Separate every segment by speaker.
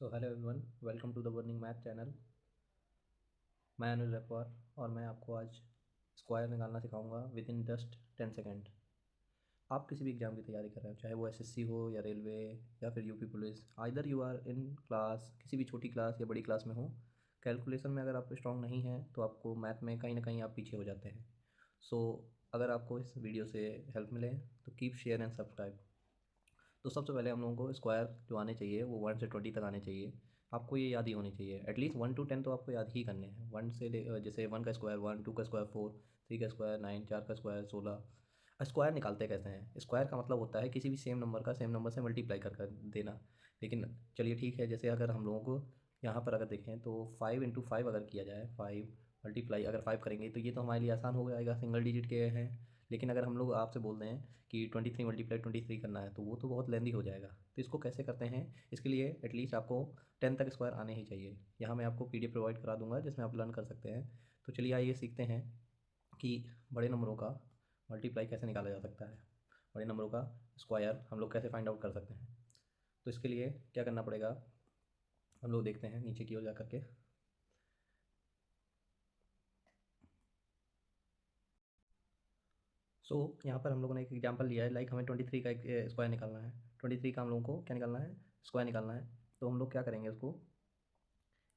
Speaker 1: So hello everyone, welcome to the warning math channel. मैं अनुज रखवार और मैं आपको आज स्क्वायर निकालना सिखाऊंगा विद इन जस्ट 10 सेकेंड। आप किसी भी एग्ज़ाम की तैयारी कर रहे हो, चाहे वो एसएससी हो या रेलवे या फिर UP police, either you are in class, किसी भी छोटी क्लास या बड़ी क्लास में हो, कैलकुलेशन में अगर आप स्ट्रॉन्ग नहीं हैं तो आपको मैथ में कहीं ना कहीं आप पीछे हो जाते हैं। सो अगर आपको इस वीडियो से हेल्प मिले तो कीप शेयर एंड सब्सक्राइब। तो सबसे पहले हम लोगों को स्क्वायर जो आने चाहिए वो 1 से 20 तक आने चाहिए। आपको ये याद ही होनी चाहिए, एटलीस्ट 1 to 10 तो आपको याद ही करने हैं। जैसे 1 का स्क्वायर 1, 2 का स्क्वायर 4, 3 का स्क्वायर 9, 4 का स्क्वायर 16। स्क्वायर निकालते कैसे हैं? स्क्वायर का मतलब होता है किसी भी सेम नंबर का सेम नंबर से मल्टीप्लाई कर कर देना। लेकिन चलिए ठीक है, जैसे अगर हम लोगों को यहाँ पर अगर देखें तो 5 into 5 अगर किया जाए, 5 मल्टीप्लाई अगर 5 करेंगे तो ये तो हमारे लिए आसान हो जाएगा, सिंगल डिजिट के हैं। लेकिन अगर हम लोग आपसे बोल दें कि 23 × 23 करना है तो वो तो बहुत लेंदी हो जाएगा। तो इसको कैसे करते हैं, इसके लिए एटलीस्ट आपको 10 तक स्क्वायर आने ही चाहिए। यहाँ मैं आपको पीडीएफ प्रोवाइड करा दूंगा जिसमें आप लर्न कर सकते हैं। तो चलिए आइए सीखते हैं कि बड़े नंबरों का मल्टीप्लाई कैसे निकाला जा सकता है, बड़े नंबरों का स्क्वायर हम लोग कैसे फाइंड आउट कर सकते हैं। तो इसके लिए क्या करना पड़ेगा, हम लोग देखते हैं नीचे की ओर जा करके। यहाँ पर हम लोगों ने एक एग्जांपल लिया है, लाइक हमें 23 का एक स्क्वायर निकालना है। 23 का हम लोगों को क्या निकालना है, स्क्वायर निकालना है। तो हम लोग क्या करेंगे उसको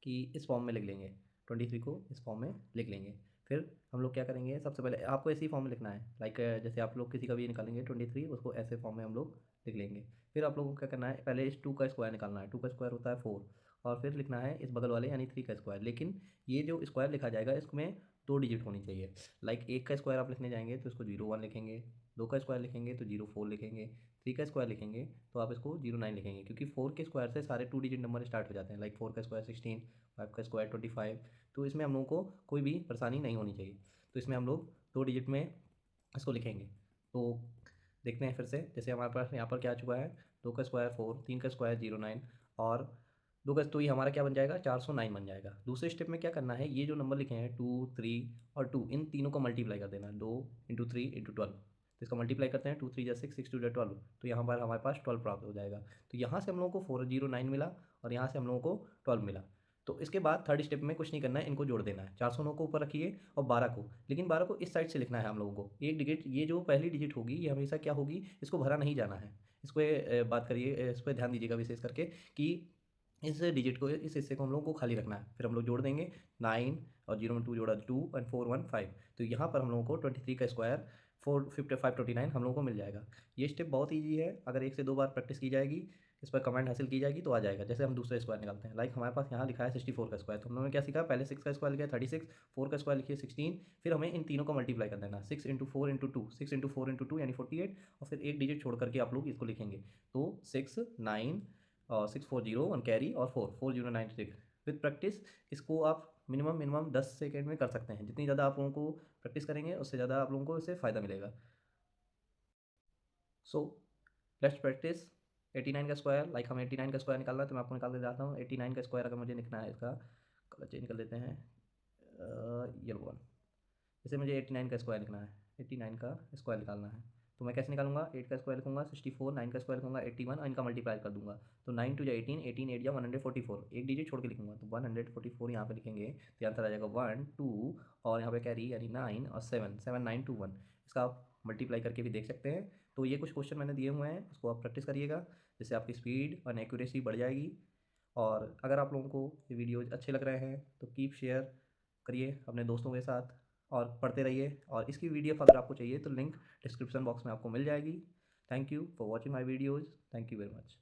Speaker 1: कि इस फॉर्म में लिख लेंगे, 23 को इस फॉर्म में लिख लेंगे। फिर हम लोग क्या करेंगे, सबसे पहले आपको ऐसे ही फॉर्म में लिखना है, लाइक जैसे आप लोग किसी का भी निकालेंगे 23, उसको ऐसे फॉर्म में हम लोग लिख लेंगे। फिर आप लोगों को क्या करना है, पहले इस 2 का स्क्वायर निकालना है। 2 का स्क्वायर होता है 4, और फिर लिखना है इस बगल वाले यानी 3 का स्क्वायर। लेकिन ये जो स्क्वायर लिखा जाएगा इसमें 2 डिजिट होनी चाहिए। लाइक 1 का स्क्वायर आप लिखने जाएंगे तो इसको 0 1 लिखेंगे, 2 का स्क्वायर लिखेंगे तो 0 4 लिखेंगे, 3 का स्क्वायर लिखेंगे तो आप इसको 0 9 लिखेंगे, क्योंकि 4 के स्क्वायर से सारे 2 डिजिट नंबर स्टार्ट हो जाते हैं। लाइक 4 का स्क्वायर 16, 5 का स्क्वायर 25। तो इसमें हम लोगों को कोई भी परेशानी नहीं होनी चाहिए। तो इसमें हम लोग 2 डिजिट में इसको लिखेंगे। तो देखते हैं फिर से, जैसे हमारे पास यहाँ पर क्या आ चुका है, 2 का स्क्वायर 4, 3 का स्क्वायर 0 9, और 2 का, तो ये हमारा क्या बन जाएगा, 409 बन जाएगा। दूसरे स्टेप में क्या करना है, ये जो नंबर लिखे हैं 2 3 और 2, इन तीनों को मल्टीप्लाई कर देना है। 2 × 3 × 12, तो इसका मल्टीप्लाई करते हैं, 2 3 जा 6, 6 2 जा 12। तो यहाँ पर हमारे पास 12 प्राप्त हो जाएगा। तो यहाँ से हम लोगों को 409 मिला और यहाँ से हम लोगों को 12 मिला। तो इसके बाद थर्ड स्टेप में कुछ नहीं करना है, इनको जोड़ देना है। 409 को ऊपर रखिए और 12 को, लेकिन 12 को इस साइड से लिखना है हम लोगों को। एक डिजिट, ये जो पहली डिजिट होगी ये हमेशा क्या होगी, इसको भरा नहीं जाना है। इस पर बात करिए, इस पर ध्यान दीजिएगा विशेष करके कि इस डिजिट को, इस हिस्से को हम लोग को खाली रखना है। फिर हम लोग जोड़ देंगे 9 और 0 में 2 जोड़ा 2 और 4 1 5। तो यहाँ पर हम लोगों को 23 का स्क्वायर 455 29 हम लोगों को मिल जाएगा। ये स्टेप बहुत ईजी है, अगर 1 से 2 बार प्रैक्टिस की जाएगी, इस पर कमेंट हासिल की जाएगी तो आ जाएगा। जैसे हम दूसरे स्क्वायर निकालते हैं, लाइक हमारे पास यहाँ लिखा है 64 का स्क्वायर, तो हम लोगों ने क्या सीखा, पहले 6 का स्क्वायर लिखा है 36, 4 का स्क्वायर लिखिए 16, फिर हमें इन तीनों को मल्टीप्लाई कर देना, 6 × 4 × 2, 6 × 4 × 2 यानी 48, और फिर एक डिजिट छोड़ करके आप लोग इसको लिखेंगे। तो 6 9 और 6 4 0 1 कैरी और 4 4 0 9 6। विद प्रैक्टिस इसको आप मिनिमम मिनिमम 10 सेकेंड में कर सकते हैं। जितनी ज़्यादा आप लोगों को प्रैक्टिस करेंगे उससे ज़्यादा आप लोगों को इससे फ़ायदा मिलेगा। So let's practice. 89 का स्क्वायर, लाइक हमें 89 का स्क्वायर निकालना है, तो मैं आपको निकाल के जाता हूँ। 89 का स्क्वायर अगर मुझे लिखना है, इसका कलर चेंज कर लेते हैं, येलो वन। जैसे मुझे 89 का स्क्वायर लिखना है, 89 का स्क्वायर निकालना है, तो मैं कैसे निकालूंगा, 8 का स्क्वायर लिखूंगा 64, 9 का स्क्वायर लिखूंगा 81 और इनका मल्टीप्लाई कर दूंगा। तो 9 2 जा 18, 18 8 जा 144, एक डिजिट छोड़ के लिखूंगा तो 144 यहाँ पे लिखेंगे, तो आंसर आ जाएगा 1 2, और यहाँ पे कैरी यानी 9 और 7 7 9 2 1। इसका आप मल्टीप्लाई करके भी देख सकते हैं। तो ये कुछ क्वेश्चन मैंने दिए हुए हैं, उसको आप प्रैक्टिस करिएगा, जिससे आपकी स्पीड और एक्यूरेसी बढ़ जाएगी। और अगर आप लोगों को ये वीडियोज़ अच्छे लग रहे हैं तो कीप शेयर करिए अपने दोस्तों के साथ और पढ़ते रहिए। और इसकी पीडीएफ अगर आपको चाहिए तो लिंक डिस्क्रिप्शन बॉक्स में आपको मिल जाएगी। Thank you for watching my videos. Thank you very much.